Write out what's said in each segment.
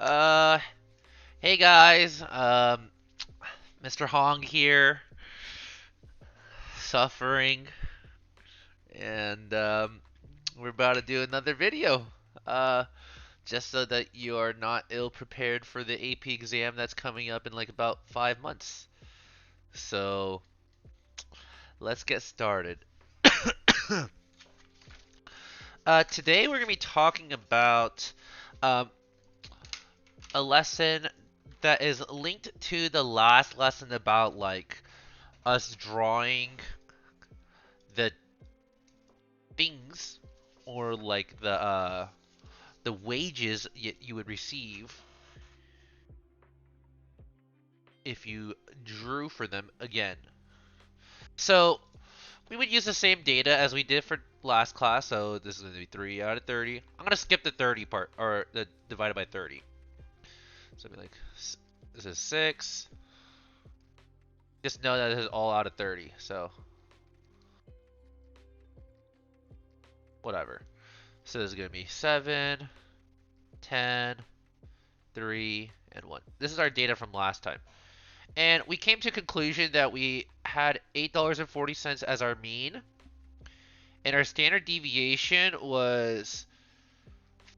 Uh, hey guys, Mr. Hong here, suffering, and we're about to do another video. Uh, just so that you are not ill prepared for the AP exam that's coming up in like about 5 months. So let's get started. Today we're gonna be talking about um, a lesson that is linked to the last lesson about like us drawing the things or like the wages you would receive if you drew for them again. So we would use the same data as we did for last class. So this is going to be 3 out of 30. I'm going to skip the 30 part, or the divided by 30. So it'll be like, this is 6. Just know that this is all out of 30. So whatever. So this is going to be 7, 10, 3, and 1. This is our data from last time. And we came to a conclusion that we had $8.40 as our mean. And our standard deviation was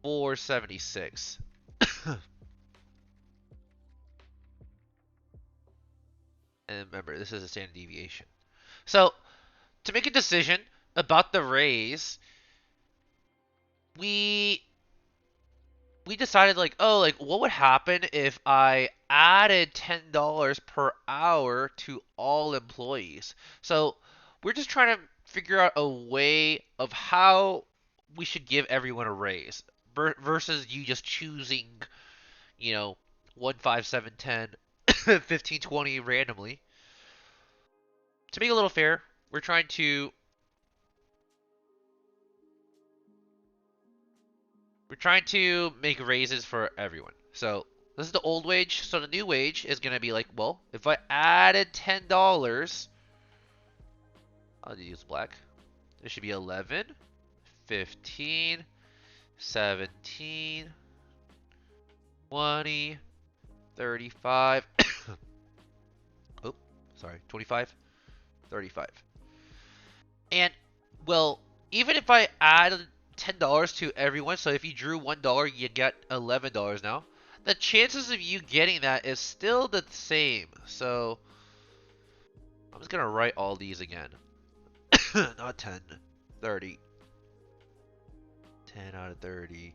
476. And remember, this is a standard deviation. So, to make a decision about the raise, we decided like, oh, like what would happen if I added $10 per hour to all employees? So, we're just trying to figure out a way of how we should give everyone a raise versus you just choosing, you know, 1, 5, 7, 10, 15, 20 randomly. To make it a little fair, we're trying to make raises for everyone. So this is the old wage. So the new wage is gonna be like, well, if I added $10, I'll use black. It should be 11, 15, 17, 20, 35. Oh, sorry, 25, 35. And well, even if I add $10 to everyone, so if you drew $1, you get $11 now. The chances of you getting that is still the same. So I'm just gonna write all these again. Not 10, 30. 10 out of 30,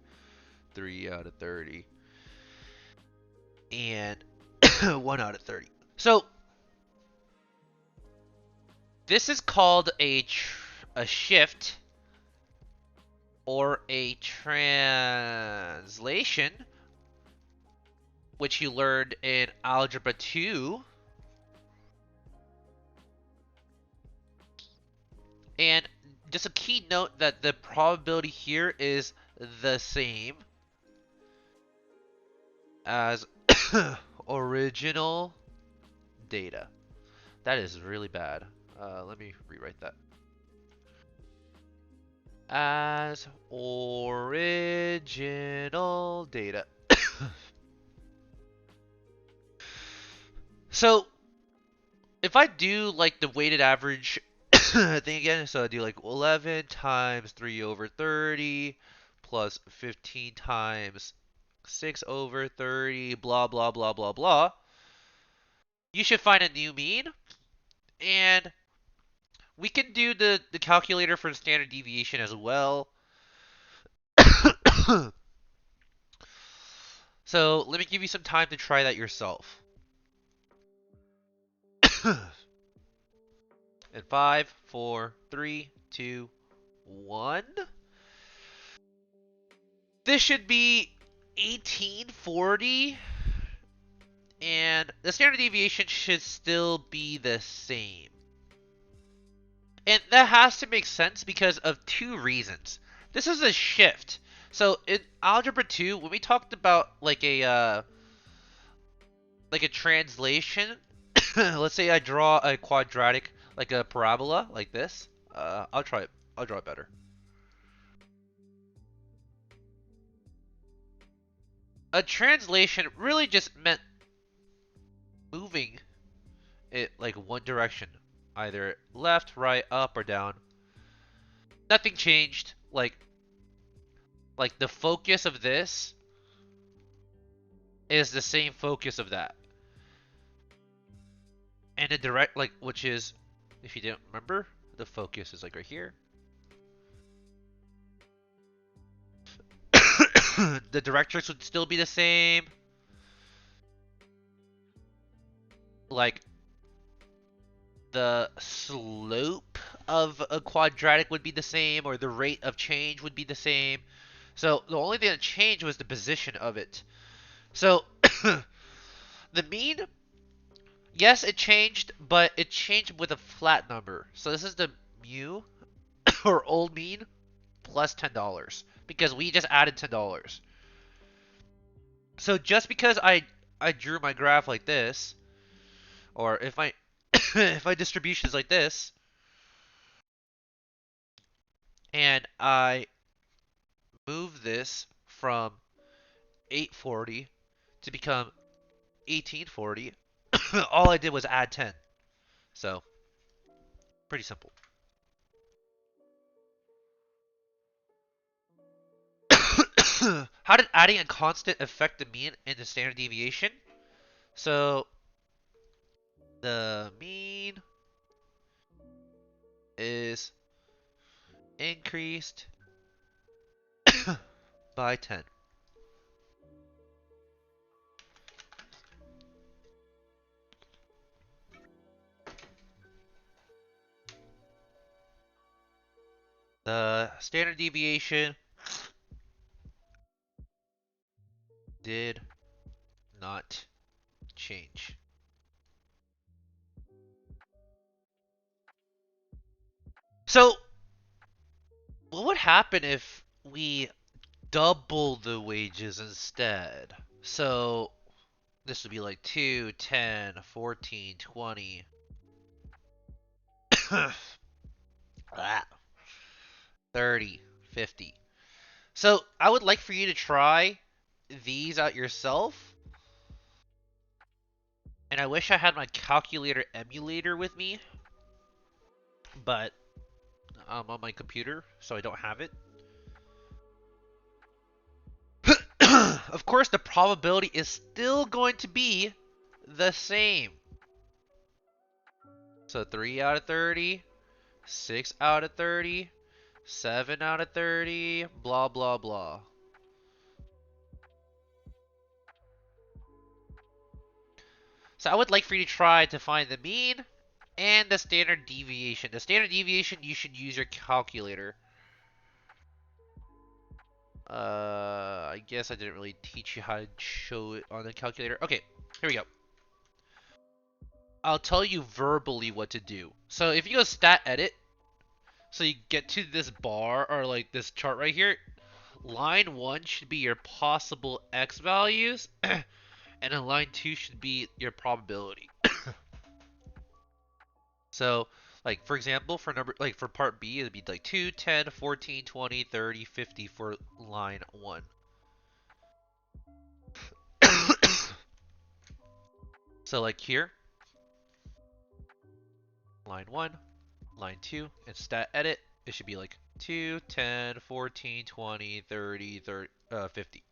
3 out of 30, and 1 out of 30. So this is called a shift or a translation, which you learned in Algebra 2. And just a key note that the probability here is the same as original data. That is really bad. Let me rewrite that. As original data. So if I do like the weighted average thing again, so I do like 11 times 3 over 30 plus 15 times 6 over 30, blah, blah, blah, blah, blah. You should find a new mean, and we can do the calculator for the standard deviation as well. So let me give you some time to try that yourself. And 5, 4, 3, 2, 1. This should be 1840. And the standard deviation should still be the same. And that has to make sense because of two reasons. This is a shift. So in Algebra 2, when we talked about like a translation, let's say I draw a quadratic, like a parabola, like this. I'll try it. I'll draw it better. a translation really just meant moving it like one direction, either left, right, up, or down. Nothing changed. Like the focus of this is the same focus of that. And the direct, like, which is, if you didn't remember, the focus is like right here. The directrix would still be the same. Like, the slope of a quadratic would be the same, or the rate of change would be the same. So the only thing that changed was the position of it. So the mean, yes, it changed, but it changed with a flat number. So this is the mu, or old mean, plus $10 because we just added $10. So just because I drew my graph like this, or if my if my distribution is like this, and I move this from 840 to become 1840, all I did was add 10. So pretty simple. How did adding a constant affect the mean and the standard deviation? So the mean is increased by 10. The standard deviation did not change. So what would happen if we double the wages instead? So this would be like 2, 10, 14, 20. 30, 50. So I would like for you to try these out yourself. And I wish I had my calculator emulator with me, but I'm on my computer, so I don't have it. Of course, the probability is still going to be the same. So 3 out of 30, 6 out of 30, 7 out of 30, blah, blah, blah. So I would like for you to try to find the mean and the standard deviation. The standard deviation, you should use your calculator. I guess I didn't really teach you how to show it on the calculator. Okay, here we go. I'll tell you verbally what to do. So if you go stat edit, so you get to this bar or like this chart right here, line 1 should be your possible x values, and then line 2 should be your probability. So, like for example, for number like for part B, it'd be like 2, 10, 14, 20, 30, 50 for line 1. So like here, line 1, line 2, and stat edit, it should be like 2, 10, 14, 20, 30, 30 50.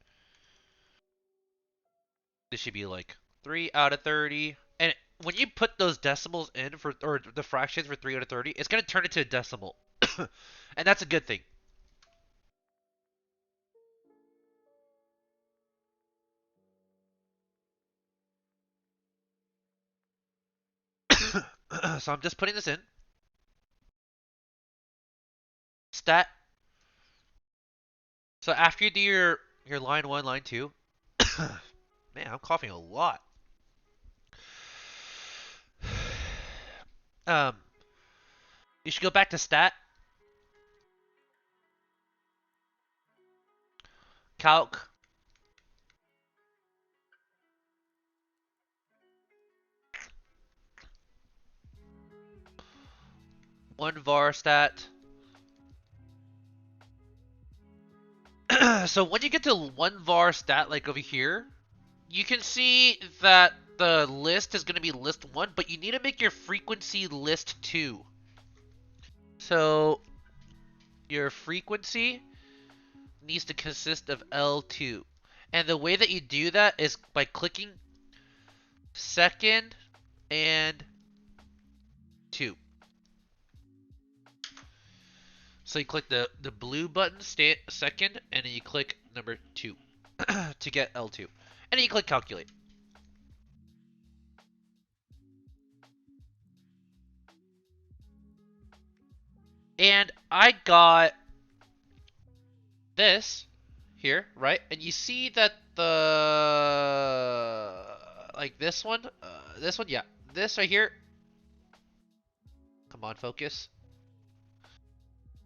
This should be like 3 out of 30. And when you put those decimals in for, or the fractions for 3 out of 30, it's going to turn into a decimal. And that's a good thing. So I'm just putting this in. Stat. So after you do your line 1, line 2. Man, I'm coughing a lot. Um, you should go back to stat, calc, one var stat, So when you get to one var stat like over here, you can see that the list is going to be list 1, but you need to make your frequency list 2. So your frequency needs to consist of L2. And the way that you do that is by clicking second and 2. So you click the blue button, second, and then you click number 2 to get L2. And then you click calculate. And I got this here, right? And you see that the like this one, yeah, this right here. Come on, focus.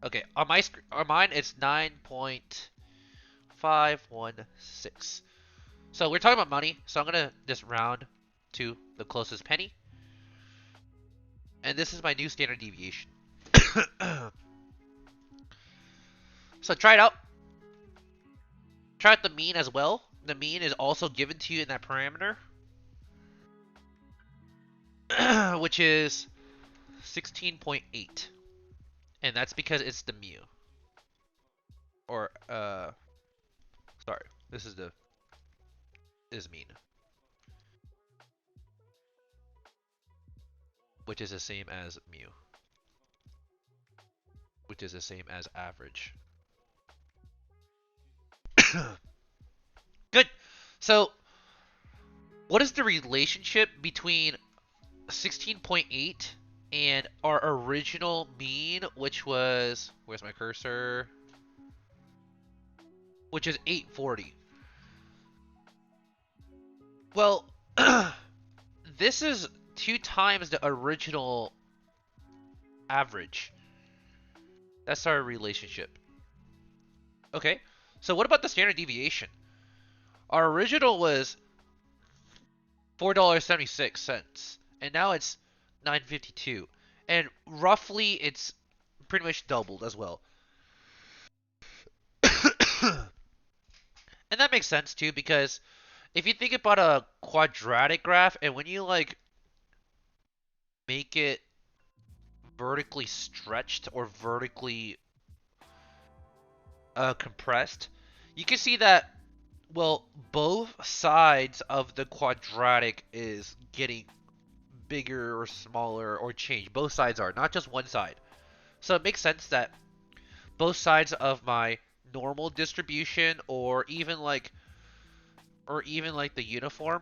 Okay, on my screen, on mine, it's 9.516. So we're talking about money, so I'm gonna just round to the closest penny, and this is my new standard deviation. So try it out. Try out the mean as well. The mean is also given to you in that parameter, which is 16.8, and that's because it's the mu. Or sorry, this is mean, which is the same as mu, which is the same as average. Good. So, what is the relationship between 16.8 and our original mean, which was, where's my cursor? Which is 840. Well, this is 2 times the original average. That's our relationship. Okay, so what about the standard deviation? Our original was $4.76, and now it's $9.52, and roughly it's pretty much doubled as well. And that makes sense too, because if you think about a quadratic graph, and when you like make it vertically stretched or vertically compressed, you can see that, well, both sides of the quadratic is getting bigger or smaller or change. Both sides are, not just one side. So it makes sense that both sides of my normal distribution, or even like the uniform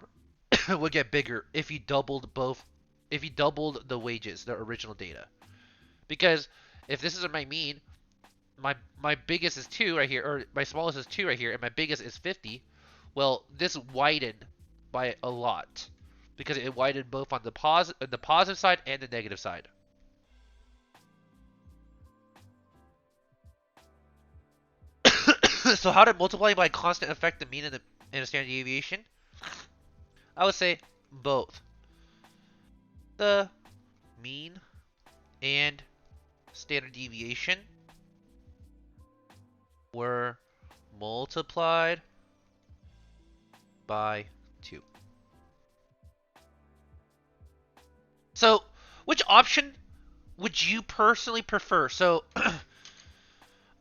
would get bigger if you doubled the wages, the original data. Because if this is my mean, my biggest is 2 right here, or my smallest is 2 right here, and my biggest is 50. Well, this widened by a lot because it widened both on the positive side and the negative side. So how to multiply by constant affect the mean and the standard deviation? I would say both. The mean and standard deviation were multiplied by 2. So, which option would you personally prefer? So,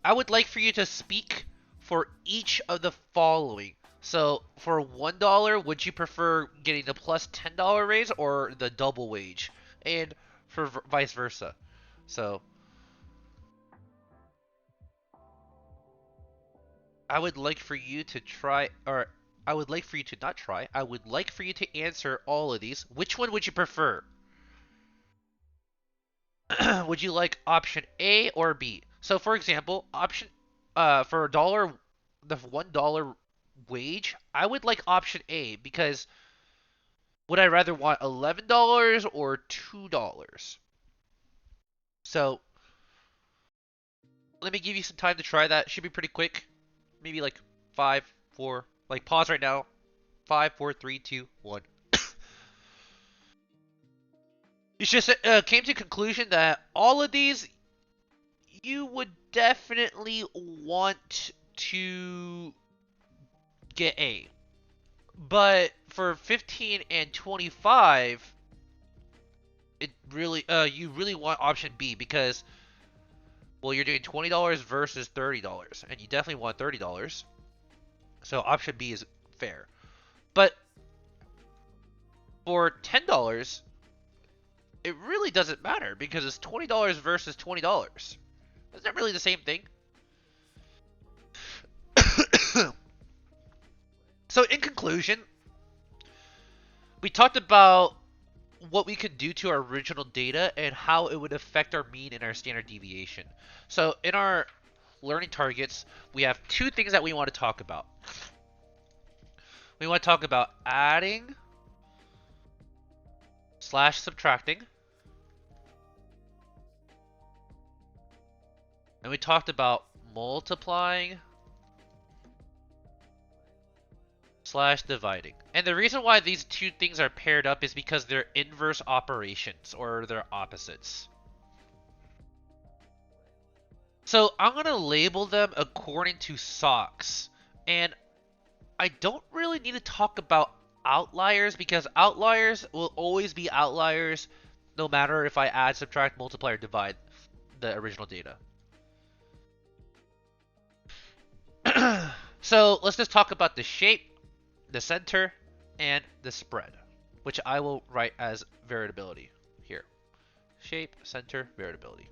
I would like for you to speak for each of the following. So, for $1, would you prefer getting the plus $10 raise or the double wage? And for vice versa. So, I would like for you to try, or I would like for you to not try. I would like for you to answer all of these. Which one would you prefer? Would you like option A or B? So, for example, for a dollar, the $1 wage, I would like option A because would I rather want $11 or $2? So, let me give you some time to try that. Should be pretty quick. Maybe like 5, 4, like pause right now. 5, 4, 3, 2, 1. You just came to conclusion that all of these you would definitely want to get A. But for 15 and 25, it really you really want option B because well you're doing $20 versus $30 and you definitely want $30. So option B is fair. But for $10, it really doesn't matter because it's $20 versus $20. Isn't that really the same thing? So in conclusion, we talked about what we could do to our original data and how it would affect our mean and our standard deviation. So in our learning targets, we have two things that we want to talk about. We want to talk about adding / subtracting. And we talked about multiplying / dividing. And the reason why these two things are paired up is because they're inverse operations, or they're opposites. So I'm going to label them according to SOX. And I don't really need to talk about outliers because outliers will always be outliers no matter if I add, subtract, multiply, or divide the original data. So let's just talk about the shape, the center, and the spread, which I will write as variability here. Shape, center, variability.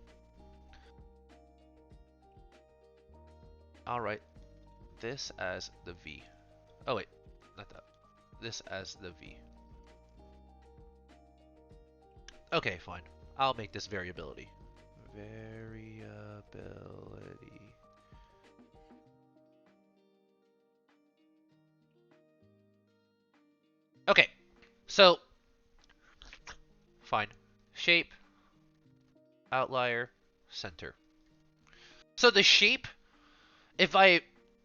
I'll write this as the V. Oh wait, not that. This as the V. Okay, fine. I'll make this variability. Variability. Okay, so fine. Shape, outlier, center. So the shape,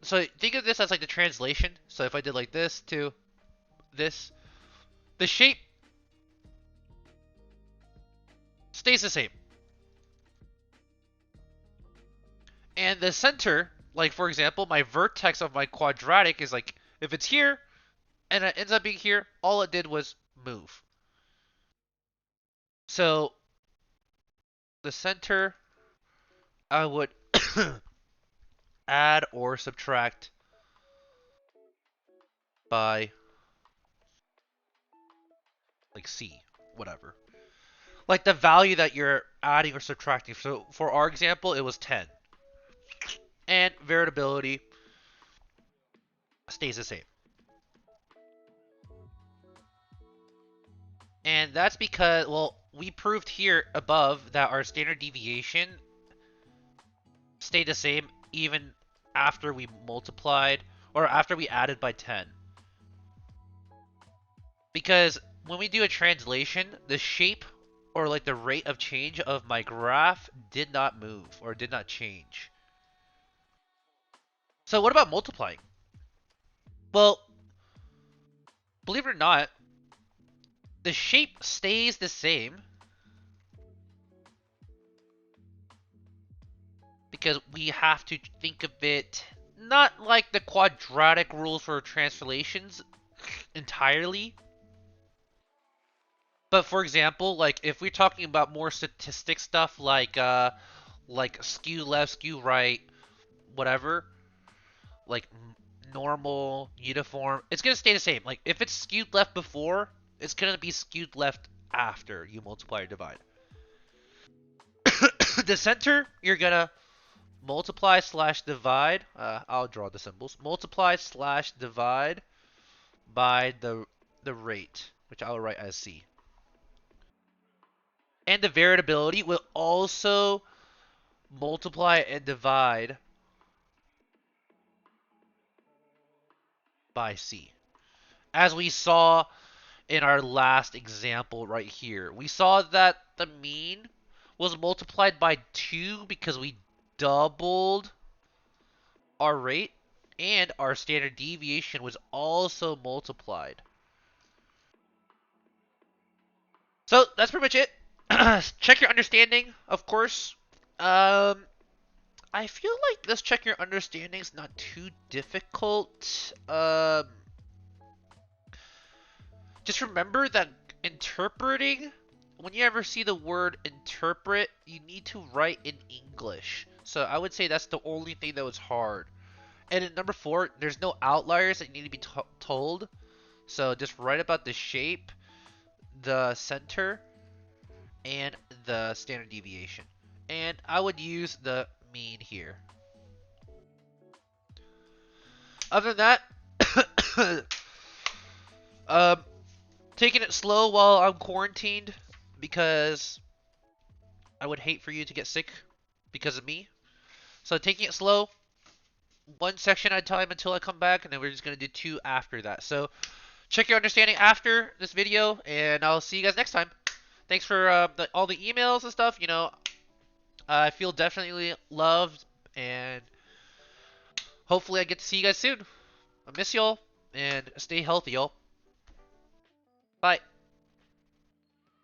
so think of this as like the translation. So if I did like this to this, the shape stays the same. And the center, like for example, my vertex of my quadratic is like, if it's here and it ends up being here, all it did was move. So the center, I would add or subtract by like C, whatever. Like the value that you're adding or subtracting. So for our example, it was 10. And variability stays the same. And that's because, well, we proved here above that our standard deviation stayed the same even after we multiplied or after we added by 10. Because when we do a translation, the shape or like the rate of change of my graph did not move or did not change. So what about multiplying? Well, believe it or not, the shape stays the same because we have to think of it not like the quadratic rules for translations entirely. But for example, like if we're talking about more statistic stuff like skew left, skew right, whatever, like normal, uniform, it's gonna stay the same. Like if it's skewed left before, it's gonna be skewed left after you multiply or divide. The center, you're gonna multiply / divide. I'll draw the symbols. Multiply / divide by the rate, which I'll write as C. And the variability will also multiply and divide by C. As we saw in our last example right here, we saw that the mean was multiplied by 2 because we doubled our rate, and our standard deviation was also multiplied. So that's pretty much it. Check your understanding, of course. I feel like let's check your understanding is not too difficult. Just remember that interpreting, when you ever see the word interpret, you need to write in English. So I would say that's the only thing that was hard. And at number 4, there's no outliers that need to be told. So just write about the shape, the center, and the standard deviation. And I would use the mean here. Other than that, um, taking it slow while I'm quarantined because I would hate for you to get sick because of me. So taking it slow, one section at a time until I come back, and then we're just going to do 2 after that. So check your understanding after this video, and I'll see you guys next time. Thanks for all the emails and stuff. You know, I feel definitely loved, and hopefully I get to see you guys soon. I miss y'all, and stay healthy, y'all. Bye.